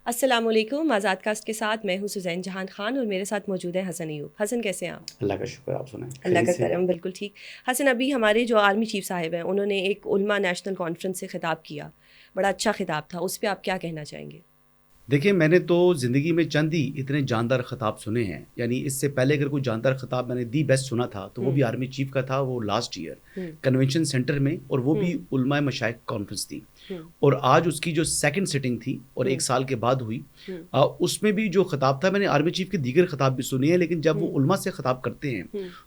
السلام علیکم. آزاد کاسٹ کے ساتھ میں ہوں سزین جہان خان اور میرے ساتھ موجود ہیں حسن ایوب. حسن کیسے ہیں آپ؟ اللہ کا شکر. آپ سنائیں؟ اللہ کا کرم. بالکل ٹھیک. حسن ابھی ہمارے جو آرمی چیف صاحب ہیں انہوں نے ایک علماء نیشنل کانفرنس سے خطاب کیا, بڑا اچھا خطاب تھا, اس پہ آپ کیا کہنا چاہیں گے؟ دیکھیں, میں نے تو زندگی میں چند ہی اتنے جاندار خطاب سنے ہیں. یعنی اس سے پہلے اگر کوئی جاندار خطاب میں نے دی بیسٹ سنا تھا تو وہ بھی آرمی چیف کا تھا. وہ لاسٹ ایئر کنونشن سینٹر میں, اور وہ بھی علماء مشائخ کانفرنس تھی. اور آج اس کی جو سیکنڈ سٹنگ تھی اور 1 سال کے بعد ہوئی, اس میں بھی جو خطاب تھا, میں نے آرمی چیف کے دیگر خطاب بھی سنے ہیں, لیکن جب وہ علماء سے خطاب کرتے ہیں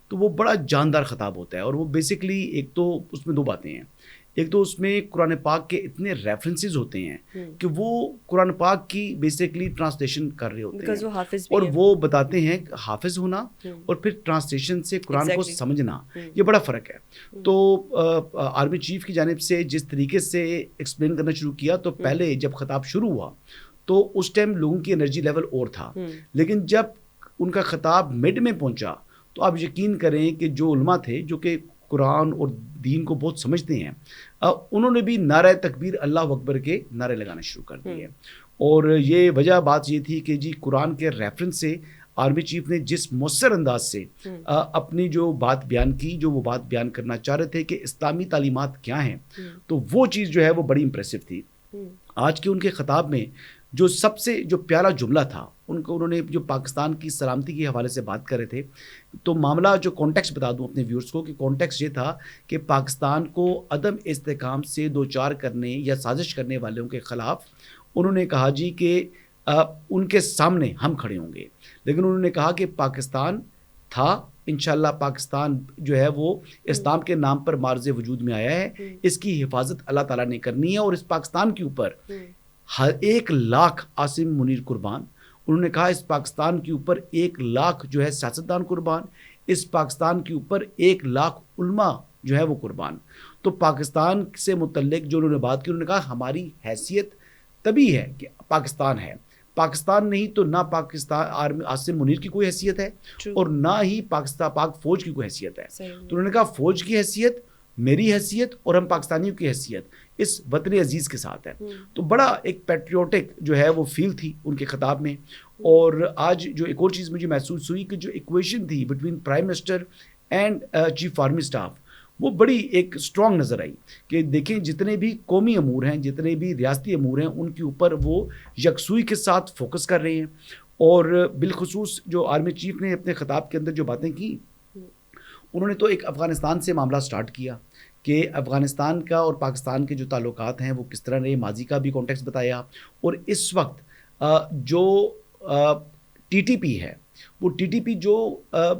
تو وہ بڑا جاندار خطاب ہوتا ہے. اور وہ بیسکلی ایک تو اس میں 2 باتیں ہیں. ایک تو اس میں قرآن پاک کے اتنے ریفرنسز ہوتے ہیں کہ وہ قرآن پاک کی بیسکلی ٹرانسلیشن کر رہے ہوتے ہیں, اور وہ بتاتے ہیں حافظ ہونا اور پھر ٹرانسلیشن سے قرآن کو سمجھنا, یہ بڑا فرق ہے. تو آرمی چیف کی جانب سے جس طریقے سے ایکسپلین کرنا شروع کیا, تو پہلے جب خطاب شروع ہوا تو اس ٹائم لوگوں کی انرجی لیول اور تھا, لیکن جب ان کا خطاب مڈ میں پہنچا تو آپ یقین کریں کہ جو علماء تھے جو کہ قرآن اور دین کو بہت سمجھتے ہیں, انہوں نے بھی نعرہ تکبیر اللہ اکبر کے نعرے لگانا شروع کر دیے. اور یہ وجہ بات یہ تھی کہ جی قرآن کے ریفرنس سے آرمی چیف نے جس مؤثر انداز سے اپنی جو بات بیان کی, جو وہ بات بیان کرنا چاہ رہے تھے کہ اسلامی تعلیمات کیا ہیں, تو وہ چیز جو ہے وہ بڑی امپریسو تھی. آج کے ان کے خطاب میں جو سب سے جو پیارا جملہ تھا, انہوں نے جو پاکستان کی سلامتی کے حوالے سے بات کر رہے تھے, تو معاملہ جو کانٹیکسٹ بتا دوں اپنے ویورز کو کہ کانٹیکسٹ یہ تھا کہ پاکستان کو عدم استحکام سے دوچار کرنے یا سازش کرنے والوں کے خلاف انہوں نے کہا جی کہ ان کے سامنے ہم کھڑے ہوں گے, لیکن انہوں نے کہا کہ پاکستان تھا, انشاءاللہ پاکستان جو ہے وہ اسلام کے نام پر مارز وجود میں آیا ہے, اس کی حفاظت اللہ تعالیٰ نے کرنی ہے, اور اس پاکستان کے اوپر 1,00,000 عاصم منیر قربان. انہوں نے کہا اس پاکستان کے اوپر 1,00,000 جو ہے سیاستدان قربان, اس پاکستان کے اوپر 1,00,000 علماء جو ہے وہ قربان. تو پاکستان سے متعلق جو انہوں نے بات کی, انہوں نے کہا ہماری حیثیت تبھی ہے کہ پاکستان ہے, پاکستان نہیں تو نہ پاکستان عاصم منیر کی کوئی حیثیت ہے اور نہ ہی پاک فوج کی کوئی حیثیت ہے. تو انہوں نے کہا فوج کی حیثیت, میری حیثیت اور ہم پاکستانیوں کی حیثیت اس وطن عزیز کے ساتھ ہے. تو بڑا ایک پیٹریوٹک جو ہے وہ فیل تھی ان کے خطاب میں. اور آج جو ایک اور چیز مجھے محسوس ہوئی کہ جو ایکویشن تھی between prime minister and chief army staff, وہ بڑی ایک اسٹرانگ نظر آئی کہ دیکھیں جتنے بھی قومی امور ہیں, جتنے بھی ریاستی امور ہیں, ان کے اوپر وہ یکسوئی کے ساتھ فوکس کر رہے ہیں. اور بالخصوص جو آرمی چیف نے اپنے خطاب کے اندر جو باتیں کی, انہوں نے تو ایک افغانستان سے معاملہ سٹارٹ کیا کہ افغانستان کا اور پاکستان کے جو تعلقات ہیں وہ کس طرح رہے, ماضی کا بھی کانٹیکسٹ بتایا, اور اس وقت جو ٹی ٹی پی ہے وہ ٹی ٹی پی جو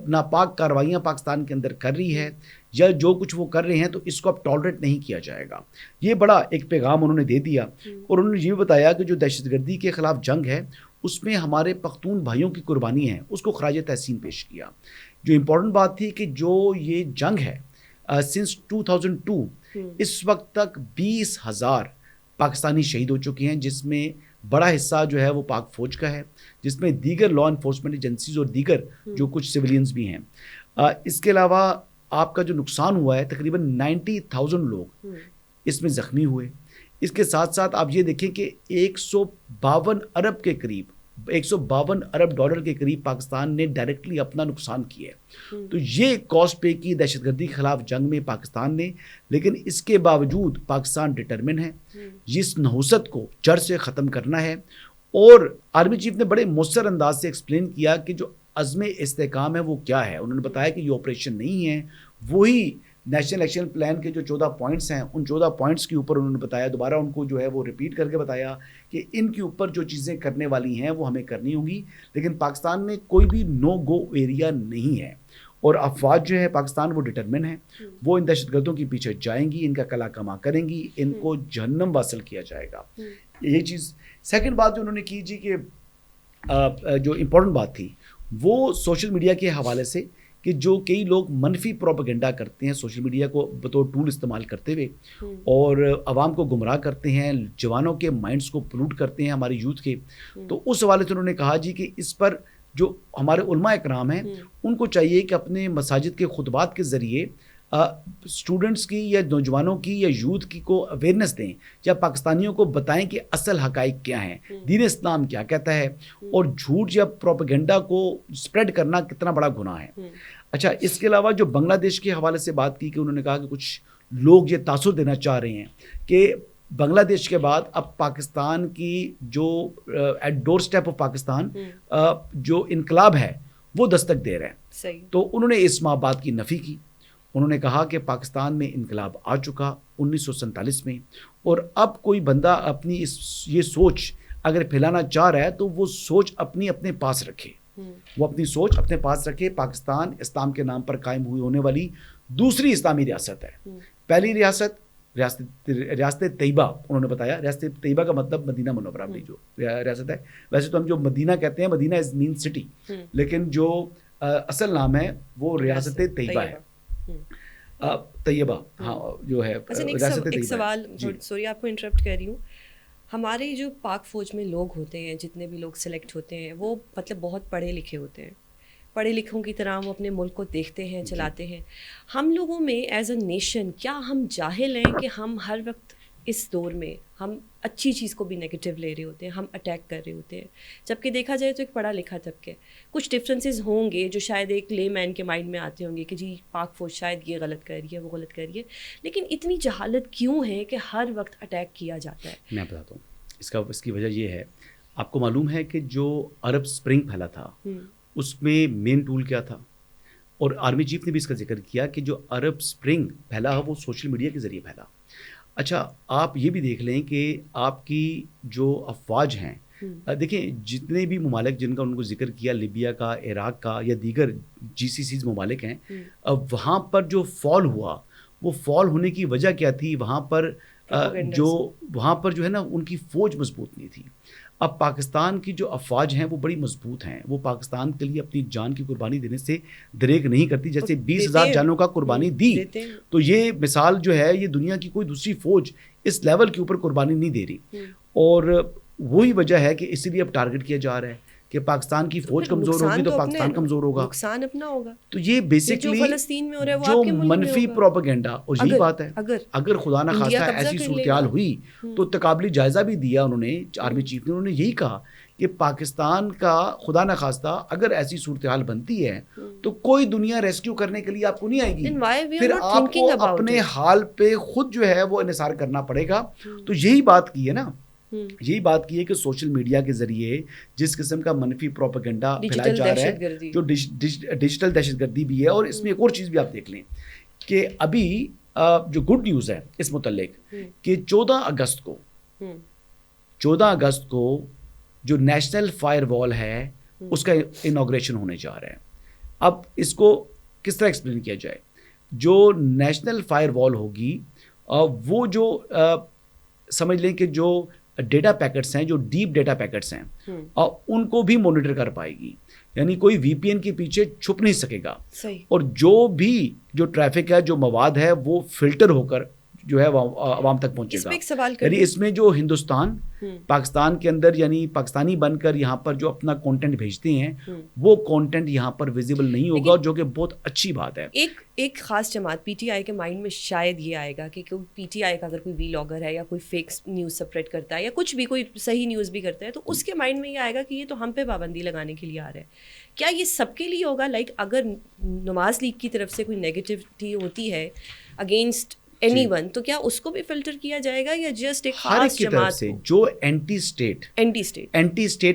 ناپاک کارروائیاں پاکستان کے اندر کر رہی ہے یا جو کچھ وہ کر رہے ہیں, تو اس کو اب ٹالریٹ نہیں کیا جائے گا. یہ بڑا ایک پیغام انہوں نے دے دیا. اور انہوں نے یہ بتایا کہ جو دہشت گردی کے خلاف جنگ ہے اس میں ہمارے پختون بھائیوں کی قربانی ہے, اس کو خراج تحسین پیش کیا. جو امپورٹنٹ بات تھی کہ جو یہ جنگ ہے سنس 2002 اس وقت تک 20,000 پاکستانی شہید ہو چکے ہیں, جس میں بڑا حصہ جو ہے وہ پاک فوج کا ہے, جس میں دیگر لا انفورسمنٹ ایجنسیز اور دیگر جو کچھ سویلینز بھی ہیں. اس کے علاوہ آپ کا جو نقصان ہوا ہے تقریباً 90,000 لوگ اس میں زخمی ہوئے. اس کے ساتھ ساتھ آپ یہ دیکھیں کہ 152 ارب کے قریب $152 کے قریب پاکستان نے ڈائریکٹلی اپنا نقصان کیا ہے. تو یہ کاسٹ پے کی دہشت گردی کے خلاف جنگ میں پاکستان نے, لیکن اس کے باوجود پاکستان ڈٹرمن ہے جس نحوست کو جڑ سے ختم کرنا ہے. اور آرمی چیف نے بڑے مؤثر انداز سے ایکسپلین کیا کہ جو عزم استحکام ہے وہ کیا ہے. انہوں نے بتایا کہ یہ آپریشن نہیں ہے, وہی نیشنل ایکشن پلان کے جو 14 پوائنٹس ہیں, ان 14 پوائنٹس کے اوپر انہوں نے بتایا, دوبارہ ان کو جو ہے وہ ریپیٹ کر کے بتایا کہ ان کے اوپر جو چیزیں کرنے والی ہیں وہ ہمیں کرنی ہوں گی, لیکن پاکستان میں کوئی بھی نو گو ایریا نہیں ہے. اور افواج جو ہے پاکستان وہ ڈٹرمن ہے, وہ ان دہشت گردوں کے پیچھے جائیں گی, ان کا کلا کما کریں گی, ان کو جہنم واصل کیا جائے گا. یہ چیز. سیکنڈ بات جو انہوں نے کی جی کہ جو امپورٹنٹ بات تھی وہ سوشل میڈیا کے حوالے سے, کہ جو کئی لوگ منفی پروپیگنڈا کرتے ہیں سوشل میڈیا کو بطور ٹول استعمال کرتے ہوئے, اور عوام کو گمراہ کرتے ہیں, جوانوں کے مائنڈز کو پولوٹ کرتے ہیں, ہماری یوتھ کے. تو اس حوالے سے انہوں نے کہا جی کہ اس پر جو ہمارے علماء اکرام ہیں ان کو چاہیے کہ اپنے مساجد کے خطبات کے ذریعے اسٹوڈنٹس کی یا نوجوانوں کی یا یوتھ کی کو اویئرنیس دیں یا پاکستانیوں کو بتائیں کہ اصل حقائق کیا ہیں, دین اسلام کیا کہتا ہے, اور جھوٹ یا پروپیگنڈا کو اسپریڈ کرنا کتنا بڑا گناہ ہے. اچھا, اس کے علاوہ جو بنگلہ دیش کے حوالے سے بات کی کہ انہوں نے کہا کہ کچھ لوگ یہ تاثر دینا چاہ رہے ہیں کہ بنگلہ دیش کے بعد اب پاکستان کی جو at doorstep of Pakistan جو انقلاب ہے وہ دستک دے رہے ہیں. تو انہوں نے اس بات کی نفی کی. انہوں نے کہا کہ پاکستان میں انقلاب آ چکا 1947 میں, اور اب کوئی بندہ اپنی یہ سوچ اگر پھیلانا چاہ رہا ہے تو وہ سوچ اپنے پاس رکھے, وہ اپنی سوچ اپنے پاس رکھے. پاکستان اسلام کے نام پر قائم ہونے والی دوسری اسلامی ریاست ہے. پہلی ریاست طیبہ, انہوں نے بتایا ریاست طیبہ کا مطلب مدینہ منورہ میں جو ریاست ہے. ویسے تو ہم جو مدینہ کہتے ہیں, مدینہ از مین سٹی, لیکن جو اصل نام ہے وہ ریاست طیبہ ہے. طیبہ ہاں جو ہے ریاست طیبہ. ایک سوال, سوری آپ کو انٹرپٹ کر رہی ہوں. ہمارے جو پاک فوج میں لوگ ہوتے ہیں, جتنے بھی لوگ سلیکٹ ہوتے ہیں, وہ مطلب بہت پڑھے لکھے ہوتے ہیں, پڑھے لکھوں کی طرح وہ اپنے ملک کو دیکھتے ہیں, چلاتے ہیں. ہم لوگوں میں ایز اے نیشن کیا ہم جاہل ہیں کہ ہم ہر وقت اس دور میں ہم اچھی چیز کو بھی نیگیٹو لے رہے ہوتے ہیں, ہم اٹیک کر رہے ہوتے ہیں, جبکہ دیکھا جائے تو ایک پڑھا لکھا طبقہ ہے. کچھ ڈفرینسز ہوں گے جو شاید ایک لے مین کے مائنڈ میں آتے ہوں گے کہ جی پاک فوج شاید یہ غلط کر رہی ہے, وہ غلط کر رہی ہے, لیکن اتنی جہالت کیوں ہے کہ ہر وقت اٹیک کیا جاتا ہے؟ میں بتاتا ہوں اس کی وجہ یہ ہے. آپ کو معلوم ہے کہ جو عرب اسپرنگ پھیلا تھا اس میں مین ٹول کیا تھا, اور آرمی چیف نے بھی اس کا ذکر کیا کہ جو عرب اسپرنگ پھیلا وہ سوشل میڈیا کے ذریعے پھیلا. اچھا, آپ یہ بھی دیکھ لیں کہ آپ کی جو افواج ہیں, دیکھیں جتنے بھی ممالک جن کا ان کو ذکر کیا, لیبیا کا, عراق کا یا دیگر GCCs ممالک ہیں, وہاں پر جو فال ہوا وہ فال ہونے کی وجہ کیا تھی؟ وہاں پر جو ہے نا ان کی فوج مضبوط نہیں تھی. اب پاکستان کی جو افواج ہیں وہ بڑی مضبوط ہیں, وہ پاکستان کے لیے اپنی جان کی قربانی دینے سے دریغ نہیں کرتی, جیسے 20,000 جانوں کا قربانی دی. تو یہ مثال جو ہے, یہ دنیا کی کوئی دوسری فوج اس لیول کے اوپر قربانی نہیں دے رہی, اور وہی وجہ ہے کہ اسی لیے اب ٹارگٹ کیا جا رہا ہے کہ پاکستان کی فوج کمزور ہوگی تو پاکستان کمزور ہوگا, نقصان اپنا ہوگا. تو یہ بیسکلی فلسطین میں ہو رہا ہے جو منفی پروپیگنڈا, اور یہی بات ہے اگر خدا نہ خواستہ ایسی صورتحال ہوئی تو تقابلی جائزہ بھی دیا انہوں نے, آرمی چیف نے, انہوں نے یہی کہا کہ پاکستان کا خدا نہ خواستہ اگر ایسی صورتحال بنتی ہے تو کوئی دنیا ریسکیو کرنے کے لیے آپ کو نہیں آئے گی, پھر آپ کو اپنے حال پہ خود جو ہے وہ انحصار کرنا پڑے گا. تو یہی بات کی ہے نا, یہی بات کی ہے کہ سوشل میڈیا کے ذریعے جس قسم کا منفی پروپیگنڈا پھیلایا جا رہا ہے, جو ڈیجیٹل دہشت گردی بھی ہے, اور اس میں ایک اور چیز بھی آپ دیکھ لیں کہ ابھی جو گڈ نیوز ہے اس متعلق کہ 14 اگست کو جو نیشنل فائر وال ہے اس کا انوگریشن ہونے جا رہا ہے. اب اس کو کس طرح ایکسپلین کیا جائے؟ جو نیشنل فائر وال ہوگی وہ جو سمجھ لیں کہ جو ڈیٹا پیکٹس ہیں, جو ڈیپ ڈیٹا پیکٹس ہیں, ان کو بھی مانیٹر کر پائے گی, یعنی کوئی VPN کے پیچھے چھپ نہیں سکے گا. اور جو بھی جو ٹریفک ہے, جو مواد ہے, وہ فلٹر ہو کر جو ہے عوام تک پہنچے گا. یعنی اس میں جو ہندوستان پاکستان کے اندر یعنی پاکستانی بن کر یہاں پر جو اپنا کانٹینٹ بھیجتے ہیں وہ کانٹینٹ یہاں پر ویزیبل نہیں ہوگا, جو کہ بہت اچھی بات ہے. ایک خاص جماعت PTI کے مائنڈ میں شاید یہ آئے گا کہ PTI کا اگر کوئی ویلاگر ہے یا کوئی فیک نیوز سپریٹ کرتا ہے یا کچھ بھی کوئی صحیح نیوز بھی کرتا ہے, تو اس کے مائنڈ میں یہ آئے گا کہ یہ تو ہم پہ پابندی لگانے کے لیے آ رہا ہے. کیا یہ سب کے لیے ہوگا؟ لائک اگر نواز لیگ کی طرف سے کوئی نیگیٹیوٹی ہوتی ہے اگینسٹ اینی ون, تو کیا اس کو بھی فلٹر کیا جائے گا یا جسٹ ایک خاص جماعت سے جو اینٹی اسٹیٹ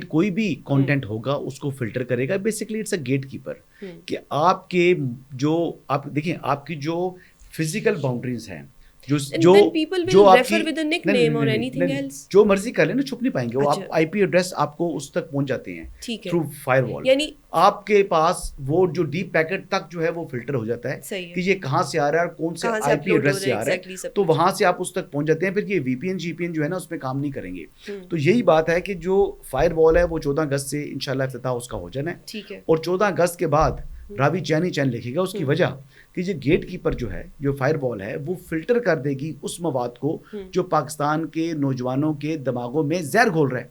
کوئی بھی کانٹینٹ ہوگا اس کو فلٹر کرے گا؟ Basically it's a gatekeeper کہ آپ کے جو آپ دیکھیں آپ کی جو فزیکل باؤنڈریز ہیں, جو مرضی کر لیں نا, چھپ نہیں پائیں گے وہ. آپ IP ایڈریس آپ کو اس تک پہنچ جاتے ہیں تھرو فائر وال, یعنی آپ کے پاس وہ جو ڈیپ پیکٹ تک جو ہے وہ فلٹر ہو جاتا ہے کہ یہ کہاں سے آ رہا ہے اور کون سے IP ایڈریس سے آ رہا ہے, تو وہاں سے آپ اس تک پہنچ جاتے ہیں. پھر یہ VPN GPN جو ہے نا اس میں کام نہیں کریں گے. تو یہی بات ہے کہ جو فائر وال ہے وہ 14 اگست سے انشاءاللہ افتتاح اس کا ہو جانا ہے, اور 14 اگست کے بعد راوی چین لکھے گا. اس کی وجہ کہ یہ گیٹ کیپر جو ہے, جو فائر وال ہے, وہ فلٹر کر دے گی اس مواد کو جو پاکستان کے نوجوانوں کے دماغوں میں زہر گھول رہا ہے,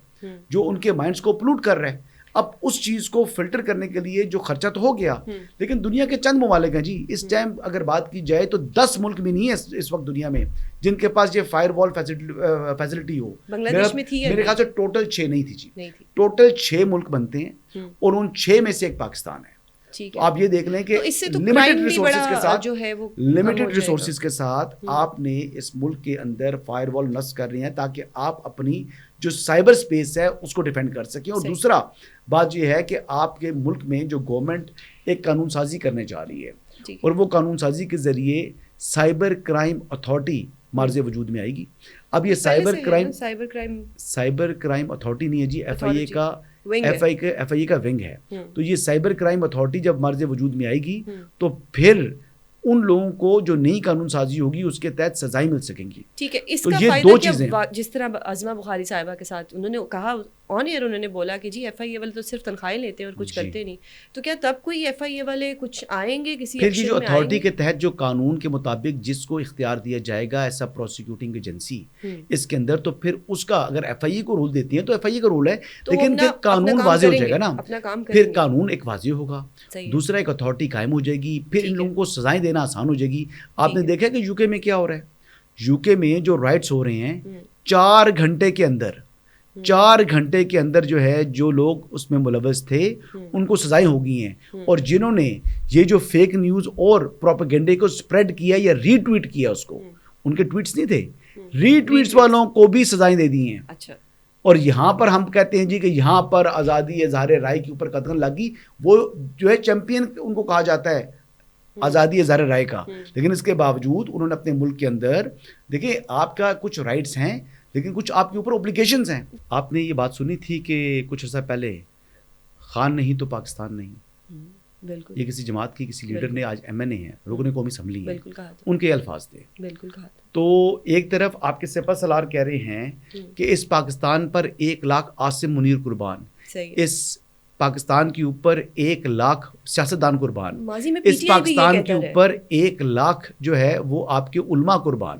جو ان کے مائنڈز کو پلوٹ کر رہا ہے. اب اس چیز کو فلٹر کرنے کے لیے جو خرچہ تو ہو گیا، لیکن دنیا کے چند ممالک ہیں جی اس ٹائم اگر بات کی جائے تو 10 ملک بھی نہیں ہے اس وقت دنیا میں جن کے پاس یہ فائر وال فیسلٹی ہو. بنگلہ دیش میں تھی میرے خیال سے ٹوٹل 6 نہیں تھی جی، ٹوٹل 6 ملک بنتے ہیں اور ان 6 میں سے ایک پاکستان ہے. تو آپ یہ دیکھ لیں کہ لمیٹڈ ریسورسز کے ساتھ جو ہے وہ لمیٹڈ ریسورسز کے ساتھ آپ نے اس ملک کے اندر فائر وال نصب کر رہی ہیں تاکہ آپ اپنی جو سائبر سپیس ہے اس کو ڈیفینڈ کر سکیں. اور دوسرا بات یہ ہے کہ آپ کے ملک میں جو گورنمنٹ ایک قانون سازی کرنے جا رہی ہے اور وہ قانون سازی کے ذریعے سائبر کرائم اتھارٹی مارز وجود میں آئے گی. اب یہ سائبر کرائم اتھارٹی نہیں ہے جی، ایف آئی اے کا ونگ ہے. تو یہ سائبر کرائم اتھارٹی جب مارز وجود میں آئے گی تو پھر ان لوگوں کو جو نئی قانون سازی ہوگی اس کے تحت سزائیں مل سکیں گی. ٹھیک ہے، اس کا فائدہ کیا؟ جس طرح عظمہ بخاری صاحبہ کے ساتھ انہوں نے کہا آن ایئر، انہوں نے بولا کہ جی ایف آئی اے والے تو صرف تنخواہیں لیتے ہیں اور کچھ کرتے نہیں، تو کیا تب کوئی ایف آئی اے والے کچھ آئیں گے کسی پھر جو اتھارٹی کے تحت جو قانون کے مطابق جس کو اختیار دیا جائے گا ایسا پروسیکیوٹنگ ایجنسی اس کے اندر، تو پھر اس کا اگر ایف آئی اے کو رول دیتی ہے تو ایف آئی اے کا رول ہے، لیکن پھر قانون واضح ہو جائے گا نا، پھر قانون ایک واضح ہوگا، دوسرا ایک اتھارٹی قائم ہو جائے گی، پھر ان لوگوں کو سزائیں دینا آسان ہو جائے گی. آپ نے دیکھا کہ یو کے میں کیا ہو رہا ہے، یو کے میں جو رائٹس ہو رہے ہیں 4 گھنٹے کے اندر جو ہے جو لوگ اس میں ملوث تھے ان کو سزائیں ہو گئی ہیں، اور جنہوں نے یہ جو فیک نیوز اور پروپیگنڈے کو سپریڈ کیا یا ری ٹویٹ کیا اس کو، ان کے ٹویٹس نہیں تھے، ری ٹویٹس والوں کو بھی سزائیں دے دی ہیں. اچھا، اور یہاں پر ہم کہتے ہیں جی کہ یہاں پر آزادی اظہار رائے کے اوپر قدغن لگی، وہ جو ہے چیمپئن ان کو کہا جاتا ہے آزادی اظہار رائے کا، لیکن اس کے باوجود انہوں نے اپنے ملک کے اندر دیکھیں آپ کا کچھ رائٹس ہیں لیکن کچھ آپ کے اوپر اوبلیگیشنز ہیں. آپ نے یہ بات سنی تھی کہ کچھ عرصہ پہلے خان نہیں تو پاکستان نہیں، بالکل، یہ کسی جماعت کی کسی لیڈر نے، آج ایم این اے ہیں، رکن قومی اسمبلی ہیں، بالکل کہا، ان کے الفاظ تھے. بالکل کہا. تو ایک طرف آپ کے سپہ سالار کہہ رہے ہیں کہ اس پاکستان پر 1 لاکھ عاصم منیر قربان، اس پاکستان کے اوپر 1 لاکھ سیاستدان قربان، اس پاکستان کے اوپر 1 لاکھ جو ہے وہ آپ کے علماء قربان.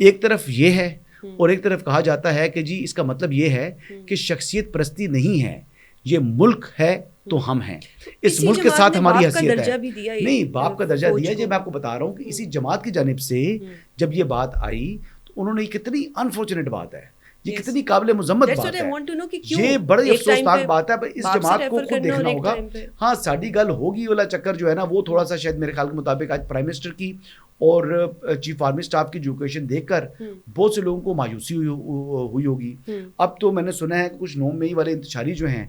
ایک طرف یہ ہے اور ایک طرف کہا جاتا ہے کہ جی اس کا مطلب یہ ہے کہ شخصیت پرستی نہیں ہے، یہ ملک ہے تو ہم ہیں، اس ملک کے ساتھ ہماری حیثیت ہے. نہیں، باپ کا درجہ دیا ہے. میں آپ کو بتا رہا ہوں کہ اسی جماعت کی جانب سے جب یہ بات آئی تو انہوں نے کتنی انفارچونیٹ بات ہے، یہ کتنی قابل مذمت بات ہے، یہ بڑی افسوسناک بات ہے. اس جماعت کو خود دیکھنا ہوگا. ہاں ساڑی گل ہوگی والا چکر جو ہے نا وہ تھوڑا سا شاید میرے خیال کے مطابق آج پرائم منسٹر کی اور چیف آرمی اسٹاف کی ایجوکیشن دیکھ کر بہت سے لوگوں کو مایوسی ہوئی ہوگی. اب تو میں نے سنا ہے کہ کچھ 9 مئی والے انتشاری جو ہیں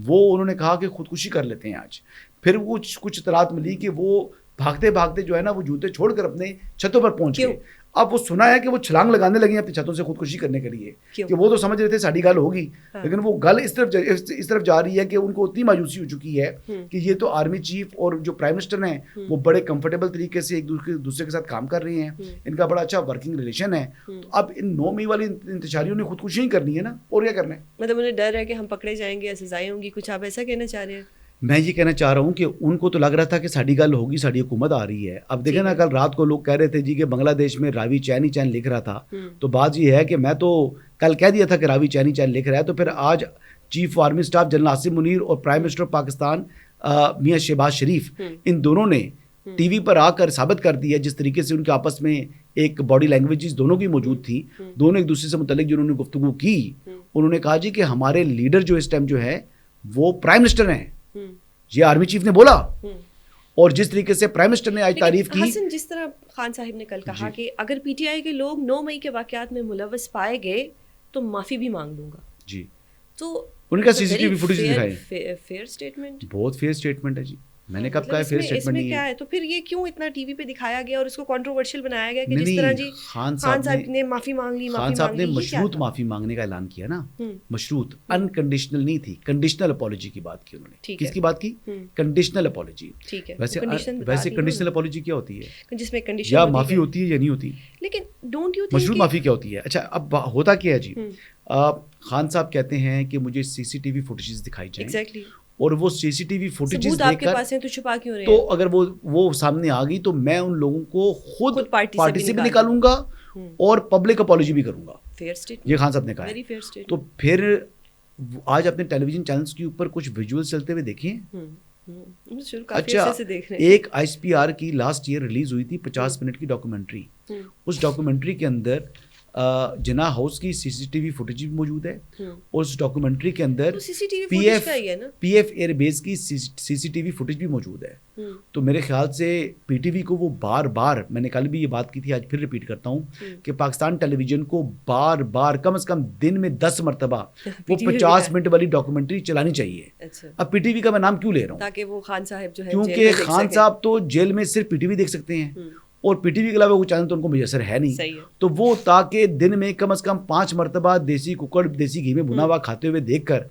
وہ انہوں نے کہا کہ خودکشی کر لیتے ہیں آج. پھر کچھ اطلاعات ملی کہ وہ بھاگتے بھاگتے جو ہے نا وہ جوتے چھوڑ کر اپنے چھتوں پر پہنچ گئے. اب وہ سنا ہے کہ وہ چھلانگ لگانے لگے ہیں اپنی چھتوں سے خودکشی کرنے کے لیے کہ وہ تو سمجھ رہے تھے ساڑی گل ہوگی، لیکن وہ گل اس طرف جا رہی ہے کہ ان کو اتنی مایوسی ہو چکی ہے کہ یہ تو آرمی چیف اور جو پرائم منسٹر ہیں وہ بڑے کمفرٹیبل طریقے سے ایک دوسرے کے ساتھ کام کر رہے ہیں، ان کا بڑا اچھا ورکنگ ریلیشن ہے. تو اب ان 9 مئی والی انتشاریوں نے خودکشی ہی کرنی ہے نا، اور کیا کرنا ہے. مطلب انہیں ڈر ہے کہ ہم پکڑے جائیں گے، سزائیں ہوں گی، کچھ آپ ایسا کہنا چاہ رہے ہیں؟ میں یہ کہنا چاہ رہا ہوں کہ ان کو تو لگ رہا تھا کہ ساڑی گل ہوگی، ساڑی حکومت آ رہی ہے. اب دیکھیں نا کل رات کو لوگ کہہ رہے تھے جی کہ بنگلہ دیش میں راوی چینی چین لکھ رہا تھا، تو بات یہ ہے کہ میں تو کل کہہ دیا تھا کہ راوی چینی چین لکھ رہا ہے، تو پھر آج chief army staff general Asim Munir اور پرائم منسٹر پاکستان میاں شہباز شریف ان دونوں نے ٹی وی پر آ کر ثابت کر دیا جس طریقے سے ان کے آپس میں ایک باڈی لینگویجز دونوں کی موجود تھی، دونوں ایک دوسرے سے متعلق جنہوں نے گفتگو کی، انہوں نے کہا جی کہ ہمارے لیڈر جو اس ٹائم جو ہے وہ پرائم منسٹر ہیں، یہ آرمی چیف نے بولا. اور جس طریقے سے پرائم منسٹر نے آج تعریف کی، حسن جس طرح خان صاحب نے کل کہا کہ اگر پی ٹی آئی کے لوگ 9 مئی کے واقعات میں ملوث پائے گئے تو معافی بھی مانگ لوں گا. جی، تو ان کا سی سی ٹی وی فوٹیج دکھائے، فیئر سٹیٹمنٹ، بہت فیئر سٹیٹمنٹ ہے. جی میں نے کب کہا ہے فیئر سٹیٹمنٹ نہیں ہے. تو پھر یہ کیوں اتنا ٹی وی پہ دکھایا گیا اور اس کو کنٹروورشل بنایا گیا کہ جس طرح جی خان صاحب نے معافی مانگ لی، خان صاحب نے مشروط معافی مانگنے کا اعلان کیا نا، مشروط، انکنڈیشنل نہیں تھی، کنڈیشنل اپالوجی کی بات کی انہوں نے. کس کی بات کی؟ Conditional apology. ٹھیک ہے، ویسے کنڈیشنل اپالوجی کیا ہوتی ہے؟ جس میں کنڈیشن یا معافی ہوتی ہے یا نہیں ہوتی، لیکن ڈونٹ یو تھنک مشروط معافی کیا ہوتی ہے؟ اچھا اب ہوتا کیا ہے جی، خان صاحب کہتے ہیں کہ مجھے سی سی ٹی وی فوٹیجز دکھائی جائیں، ایگزیکٹلی، اور وہ سی سی ٹی وی فوٹیجز دیکھ کر تو اگر وہ سامنے آ گئی تو میں ان لوگوں کو خود پارٹی سے بھی نکالوں گا اور پبلک اپالوجی بھی کروں گا. یہ خان صاحب نے کہا. تو پھر آج اپنے ٹیلی ویژن چینلز کے اوپر کچھ ویژول چلتے ہوئے دیکھیں. اچھا ایک ISPR کی لاسٹ ایئر ریلیز ہوئی تھی 50 منٹ کی ڈاکومنٹری. اس ڈاکومنٹری کے اندر جناح ہاؤس کی CCTV فوٹیج بھی موجود ہے, اور اس ڈاکومنٹری کے اندر PF ایئر بیس کی CCTV فوٹیج بھی موجود ہے. تو میرے خیال سے PTV کو وہ بار بار, میں نے کل بھی یہ بات کی تھی, آج پھر ریپیٹ کرتا ہوں, کہ پاکستان ٹیلی ویژن کو بار بار کم از کم دن میں 10 مرتبہ وہ 50 منٹ والی ڈاکومنٹری چلانی چاہیے. اب PTV کا میں نام کیوں لے رہا ہوں, تاکہ وہ خان صاحب جو ہے, کیونکہ خان صاحب تو جیل میں صرف PTV دیکھ سکتے ہیں, اور PTV کے علاوہ کوئی چینل تو ان کو میسر ہے نہیں. تو وہ تاکہ دن میں کم از کم 5 مرتبہ دیسی ککڑ دیسی گھی میں بھنا ہوا کھاتے ہوئے دیکھ کر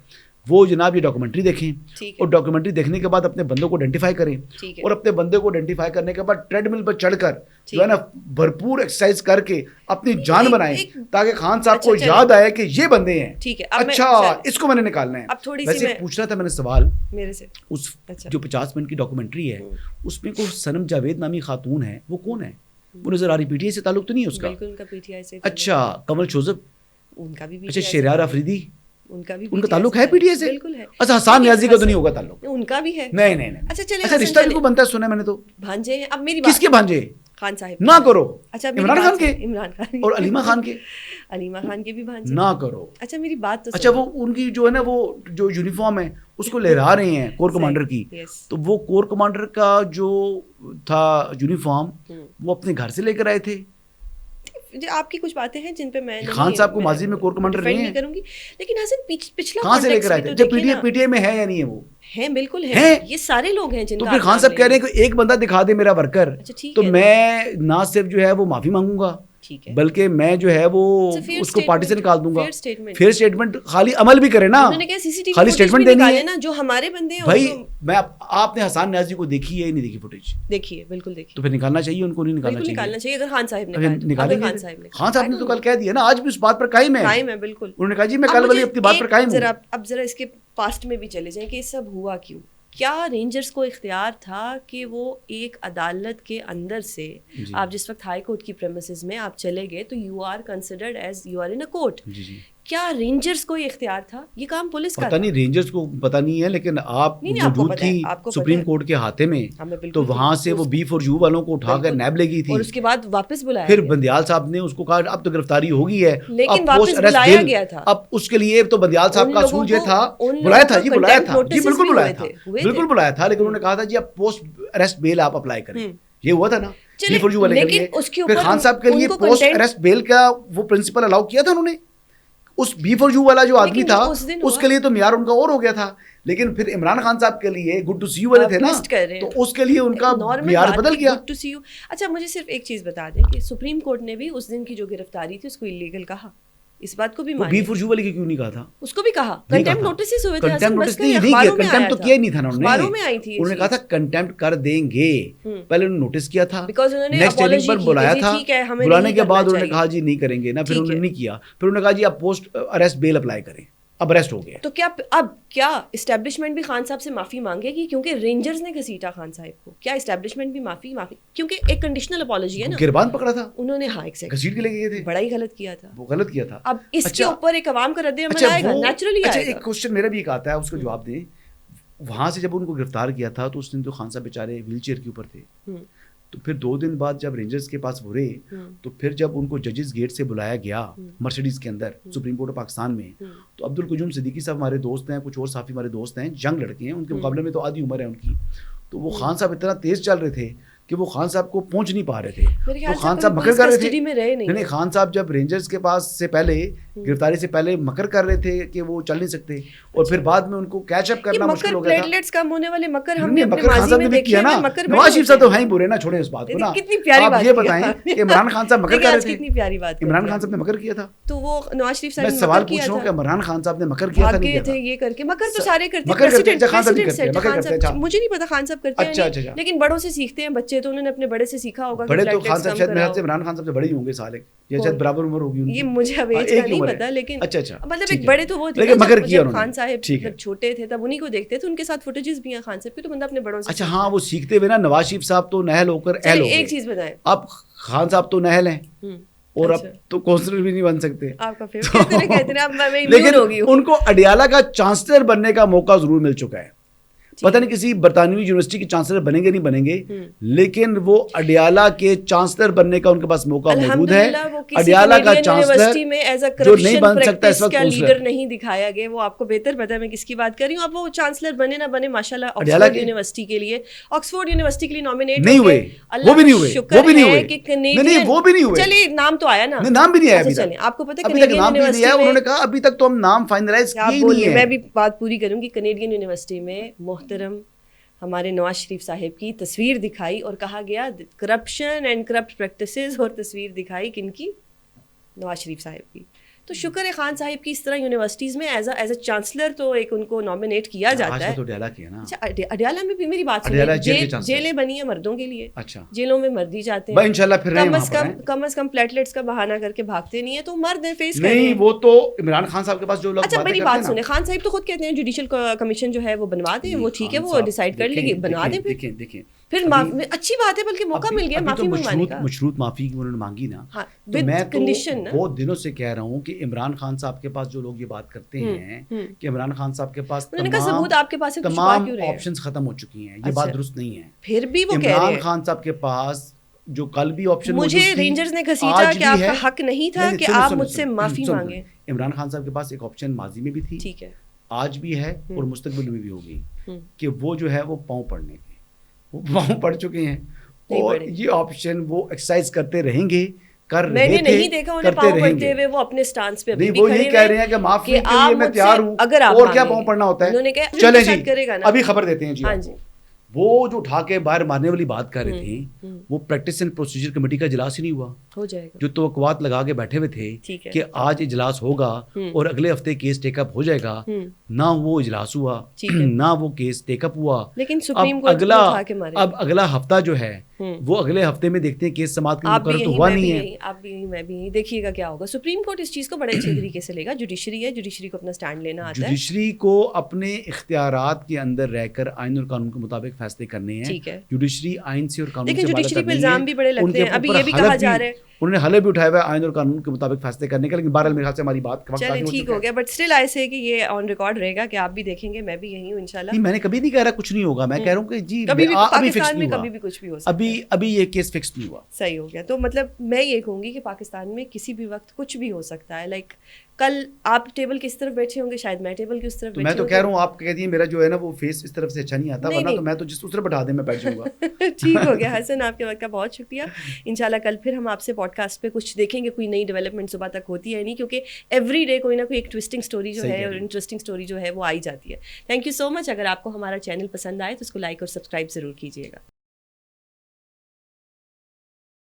وہ جناب یہ ڈاکومنٹری دیکھیں, اور ڈاکومنٹری دیکھنے کے بعد اپنے بندوں کو آئیڈینٹیفائی کریں, اور اپنے بندے کو آئیڈینٹیفائی کرنے کے بعد ٹریڈ مل پر چڑھ کر جو ہے نا بھرپور ایکسرسائز کر کے اپنی جان بنائیں, تاکہ خان صاحب کو یاد آئے کہ یہ بندے ہیں, اچھا اس کو میں نے نکالنا ہے. ویسے پوچھنا تھا میں نے سوال میرے سے, اس جو 50 منٹ کی ڈاکومنٹری ہے اس میں کوئی صنم جاوید نامی خاتون ہے, وہ کون ہے؟ وہ نظر آ رہی PTI سے تعلق تو نہیں ہے اس کا. اچھا کنول شوزب, ان کا بھی. اچھا شہریار آفریدی, ان کا تعلق ہے PTI سے؟ بالکل ہے. اچھا حسان نیازی کا تو نہیں ہوگا تعلق؟ ان کا بھی ہے. نہیں. اچھا رشتہ ان کو بنتا ہے, سنا میں نے تو بھانجے ہیں. اب میری کس کے بھانجے؟ خان صاحب. نہ کرو. اچھا عمران خان کے, عمران خان اور علیمہ خان کے, علیمہ خان کے بھی بھانجے. نہ کرو. اچھا میری بات تو اچھا وہ ان کی جو ہے نا وہ جو یونیفارم ہے اس کو لہرا رہے ہیں کور کمانڈر کی, تو وہ کور کمانڈر کا جو تھا یونیفارم وہ اپنے گھر سے لے کر آئے تھے. آپ کی کچھ باتیں ہیں جن پہ میں خان صاحب کو ماضی میں کور کمانڈر رہے ہیں کروں گی, لیکن حسن پچھلا کہاں سے لے کر آئے تھے؟ جب PTI میں ہے یا نہیں ہے؟ وہ ہیں, بالکل ہے. یہ سارے لوگ ہیں جن کا. تو پھر خان صاحب کہہ رہے ہیں کہ ایک بندہ دکھا دے میرا ورکر, تو میں نہ صرف جو ہے وہ معافی مانگوں گا, بلکہ میں جو ہے وہ اس کو پارٹی سے نکال دوں گا. فیئر اسٹیٹمنٹ, خالی عمل بھی کرے نا, خالی اسٹیٹمنٹ دینی ہے نا جو ہمارے بندے ہیں. بھائی میں آپ نے حسان نیازی کو دیکھی ہے یا نہیں دیکھی فوٹیج؟ دیکھی ہے, بالکل دیکھی. تو پھر نکالنا چاہیے ان کو, نہیں نکالنا چاہیے؟ اگر خان صاحب نے خان صاحب نے تو کل کہہ دیا نا, آج بھی اس بات پر قائم ہے. بالکل انہوں نے کہا جی میں کل والی اپنی بات پر قائم ہوں. اب ذرا اس کے پاسٹ میں بھی چلے جائیں کہ یہ سب ہوا کیوں. کیا رینجرز کو اختیار تھا کہ وہ ایک عدالت کے اندر سے, آپ جس وقت ہائی کورٹ کی پریمیسز میں آپ چلے گئے تو you are considered as you are in a court, کیا رینجرز کو یہ اختیار تھا؟ یہ کام پولیس کا. پتہ نہیں رینجرز کو پتہ نہیں ہے, لیکن آپ موجود تھی سپریم کورٹ کے ہاتھے میں, تو وہاں سے وہ B4U والوں کو اٹھا کر نیب لے گئی تھی, اور اس کے بعد واپس بلایا. پھر بندیال صاحب نے اس کو کہا اب تو گرفتاری ہو گئی ہے, لیکن واپس بلایا گیا تھا. اب اس کے لیے تو بندیال صاحب کا اصول یہ تھا, بلایا تھا جی بالکل بلایا تھا, لیکن انہوں نے کہا تھا جی اب پوسٹ اریسٹ بیل آپ اپلائی کریں. یہ ہوا تھا نا B4U والے کے لیے. پھر خان صاحب کے لیے پوسٹ اریسٹ بیل کا وہ پرنسپل الاؤ کیا تھا انہوں نے. اس B4U والا جو آدمی تھا اس کے لیے تو معیار ان کا اور ہو گیا تھا, لیکن پھر عمران خان صاحب کے لیے گڈ ٹو سی یو والے تھے نا, تو اس کے لیے ان کا معیار بدل گیا. Good to see you. اچھا مجھے صرف ایک چیز بتا دیں کہ سپریم کورٹ نے بھی اس دن کی جو گرفتاری تھی اس کو الیگل کہا, اس بات کو بھی مانا. B4U والے کی کیوں نہیں کہا تھا؟ اس کو بھی کہا. کنٹیمپٹ نوٹسز ہوئے تھے, کنٹیمپٹ تو کیا نہیں تھا اخباروں میں آئی تھی. انہوں نے کہا تھا کنٹیمپٹ کر دیں گے, پہلے انہوں نے نوٹس کیا تھا, نیکسٹ ہیئرنگ پر بلایا تھا, بلانے کے بعد انہوں نے کہا جی نہیں کریں گے نا, پھر انہوں نے نہیں کیا, پھر انہوں نے کہا جی آپ پوسٹ اریسٹ بیل اپلائی کریں, اب اریسٹ ہو گیا. تو کیا اب کیا اسٹیبلشمنٹ بھی خان صاحب سے معافی مانگے گی کیونکہ رینجرز نے گھسیٹا خان صاحب کو؟ کیا اسٹیبلشمنٹ بھی معافی کیونکہ ایک کنڈیشنل اپالوجی ہے نا. گربان پکڑا تھا انہوں نے, ہاں گھسیٹ کے لے گئے تھے, بڑا ہی غلط کیا تھا, وہ غلط کیا تھا. اب اس کے اوپر ایک عوام کا رد عمل آئے گا, نیچرلی آئے گا. ایک کوسچن میرا بھی ایک آتا ہے, اس کا جواب دیں. وہاں سے جب ان کو گرفتار کیا تھا تو اس دن تو خان صاحب بیچارے ویل چیئر کے اوپر تھے, تو پھر 2 دن بعد جب رینجرز کے پاس وہ رہے, تو پھر جب ان کو ججز گیٹ سے بلایا گیا مرسیڈیز کے اندر سپریم کورٹ آف پاکستان میں, تو عبدالقیوم صدیقی صاحب ہمارے دوست ہیں, کچھ اور صحافی ہمارے دوست ہیں, ینگ لڑکے ہیں, ان کے مقابلے میں تو آدھی عمر ہے ان کی, تو وہ خان صاحب اتنا تیز چل رہے تھے کہ وہ خان صاحب کو پہنچ نہیں پا رہے تھے, تو خان صاحب مکر کر رہے تھے. نہیں, خان صاحب جب رینجرز کے پاس سے پہلے گرفتاری سے پہلے مکر کر رہے تھے کہ وہ چل نہیں سکتے, اور پھر بعد میں ان کو کیچ اپ کرنا مشکل ہو گیا تھا. پلیٹلیٹس کم ہونے والے مکر ہم نے اپنے ماضی میں دیکھے نا. نواز شریف صاحب تو ہیں برے نا, چھوڑیں اس بات کو نا. آپ یہ بتائیں کہ عمران خان صاحب مکر کر رہے تھے, کتنی پیاری بات. عمران خان صاحب نے مکر کیا تھا, تو وہ نواز شریف صاحب میں سوال پوچھ رہا ہوں کہ عمران خان صاحب نے مکر کیا تھا نہیں تھا؟ یہ کر کے مکر تو سارے کرتے ہیں, مجھے نہیں پتا خان صاحب کرتے ہیں, لیکن بڑوں سے سیکھتے ہیں بچے, تو انہوں نے اپنے بڑے سے سیکھا ہوگا. بڑے تو خان صاحب شاید میرے سے عمران خان صاحب سے بڑے ہی ہوں گے سالے, یا شاید برابر عمر ہوگی ان کی, یہ مجھے اب ایج کا نہیں پتا, لیکن اچھا مطلب ایک بڑے تو وہ تھے جب خان صاحب جب چھوٹے تھے تب انہیں کو دیکھتے تھے, ان کے ساتھ فوٹیجز بھی ہیں خان صاحب کی, تو بندہ اپنے بڑوں سے. اچھا ہاں, وہ سیکھتے ہوئے نا. نواز شریف صاحب تو نہل ہو کر اہل ہو گئے. ایک چیز بتائیں, اب خان صاحب تو نہل ہیں, اور اب تو کونسلر بھی نہیں بن سکتے. آپ کا کہتے ہیں لیکن ان کو اڈیالہ کا چانسلر بننے کا موقع ضرور مل چکا ہے. پتہ نہیں کسی برطانوی یونیورسٹی کے چانسلر بنیں گے نہیں بنیں گے, لیکن وہ اڈیالہ کے چانسلر بننے کا ان کے پاس موقع موجود ہے. اڈیالہ کا چانسلر جو نہیں بن سکتا اس وقت لیڈر نہیں دکھایا گیا, وہ آپ کو بہتر پتا ہے میں کس کی بات کر رہی ہوں. اب وہ چانسلر بنے نہ بنے ماشاءاللہ آکسفورڈ یونیورسٹی کے لیے نامینیٹ نہیں ہوئے, وہ بھی نہیں ہوئے, وہ بھی نہیں ہوئے, نہیں وہ بھی نہیں ہوئے. چلیے نام تو آیا نا, نام بھی نہیں آیا. چلیے آپ کو پتا ہے نام بھی نہیں آیا, انہوں نے کہا ابھی تک تو ہم نام فائنلائز کیے ہی نہیں ہے. میں بھی بات پوری کروں گی. کینیڈین یونیورسٹی میں محترم ہمارے نواز شریف صاحب کی تصویر دکھائی اور کہا گیا کرپشن اینڈ کرپٹ پریکٹسز, اور تصویر دکھائی کن کی؟ نواز شریف صاحب کی. تو شکر ہے خان صاحب کی اس طرح یونیورسٹیز میں ایز اے چانسلر تو ایک ان کو نامینیٹ کیا جاتا ہے. اچھا اڈیالہ میں بھی میری بات سنیے, جیلیں بنی ہیں مردوں کے لیے, جیلوں میں مردی جاتے ہیں, کم از کم پلیٹلیٹس کا بہانہ کر کے بھاگتے نہیں ہیں, تو مرد ہیں فیس کریں. نہیں وہ تو عمران خان صاحب کے پاس جو لوگ. اچھا میری بات سنیں, خان صاحب تو خود کہتے ہیں جوڈیشل کمیشن جو ہے وہ بنوا دیں, وہ ٹھیک ہے وہ ڈیسائیڈ کر لیں گے, بنوا دیں. دیکھیں پھر اچھی بات ہے, بلکہ موقع مل گیا معافی منگوانے کا. مشروط معافی انہوں نے مانگی نا, میں تو بہت دنوں سے کہہ رہا ہوں کہ عمران خان صاحب کے پاس جو لوگ یہ بات کرتے ہیں کہ عمران خان صاحب کے پاس تمام آپشنز ختم ہو چکی ہیں, یہ بات درست نہیں ہے. پھر بھی وہ عمران خان صاحب کے پاس جو کل بھی آپشن مجھے رینجرز نے گھسیٹا کہ آپ کا حق نہیں تھا کہ آپ مجھ سے معافی مانگیں. عمران خان صاحب کے پاس ایک آپشن ماضی میں بھی تھی, ٹھیک ہے, آج بھی ہے اور مستقبل میں بھی ہوگی, کہ وہ جو ہے وہ پاؤں پڑنے کے, وہ پاؤں پڑ چکے ہیں, اور یہ آپشن وہ ایکسرسائز کرتے رہیں گے. میں نے نہیں دیکھا انہیں پاؤں پڑتے ہوئے, وہ اپنے سٹانس پہ وہ یہ کہہ رہے ہیں کہ معافی کے لیے میں تیار ہوں, اور کیا پاؤں پڑنا ہوتا ہے. چلیں جی ابھی خبر دیتے ہیں. جی وہ جو اٹھا کے باہر مارنے والی بات کر رہے تھے, وہ پریکٹس اینڈ پروسیجر کمیٹی کا اجلاس ہی نہیں ہوا. ہو جائے گا, جو توقعات لگا کے بیٹھے ہوئے تھے کہ آج اجلاس ہوگا اور اگلے ہفتے کیس ٹیک اپ ہو جائے گا, نہ وہ اجلاس ہوا, نہ وہ کیس ٹیک اپ ہوا. لیکن سپریم کورٹ اب اگلا ہفتہ جو ہے وہ اگلے ہفتے میں دیکھتے ہیں کیس سماعت کا مقرر تو ہوا نہیں ہے. آپ بھی میں بھی دیکھیے گا کیا ہوگا. سپریم کورٹ اس چیز کو بڑے اچھے طریقے سے لے گا. جوڈیشری ہے, جوڈیشری کو اپنا سٹینڈ لینا آتا ہے. جوڈیشری کو اپنے اختیارات کے اندر رہ کر آئین اور قانون کے مطابق فیصلے کرنے ہیں. جوڈیشری آئین سے اور قانون سے, لیکن جوڈیشری پہ الزام بھی بڑے لگتے ہیں. ابھی یہ بھی کہا جا رہا ہے انہوں نے حلے بھی اٹھایا ہوا ہے آئین اور قانون کے مطابق فیصلے کرنے کا, لیکن بہرحال میرے خیال سے ہماری بات چلیں ٹھیک ہو گیا. بٹ اسٹل ایسے کہ یہ آن ریکارڈ رہے گا کہ آپ بھی دیکھیں گے, میں بھی یہی ہوں انشاءاللہ. میں نے کبھی نہیں کہہ رہا کچھ نہیں ہوگا, میں کہہ رہا ہوں کہ جی ابھی پاکستان میں کبھی بھی کچھ بھی ہو سکتا ہے. ابھی یہ کیس فکس نہیں ہوا. صحیح ہو گیا. تو مطلب میں یہ کہوں گی کہ پاکستان میں کسی بھی وقت کچھ بھی ہو سکتا ہے. لائک کل آپ ٹیبل کس طرف بیٹھے ہوں گے, شاید میں ٹیبل کی اس طرف بیٹھی. میں تو کہہ رہا ہوں آپ کہہ دیے میرا جو ہے نا وہ فیس اس طرف سے اچھا نہیں آتا, ورنہ تو میں تو جس اس طرف بٹھا دیں میں بیٹھ جاؤں گا. ٹھیک ہو گیا حسن, آپ کے وقت کا بہت شکریہ. انشاءاللہ کل پھر ہم آپ سے پوڈ کاسٹ پہ کچھ دیکھیں گے, کوئی نئی ڈیولپمنٹ صبح تک ہوتی ہے نہیں, کیونکہ ایوری ڈے کوئی نہ کوئی ایک ٹوسٹنگ اسٹوری جو ہے اور انٹرسٹنگ اسٹوری جو ہے وہ آئی جاتی ہے. تھینک یو سو مچ. اگر آپ کو ہمارا چینل پسند آئے تو اس کو لائک اور سبسکرائب ضرور کیجیے گا.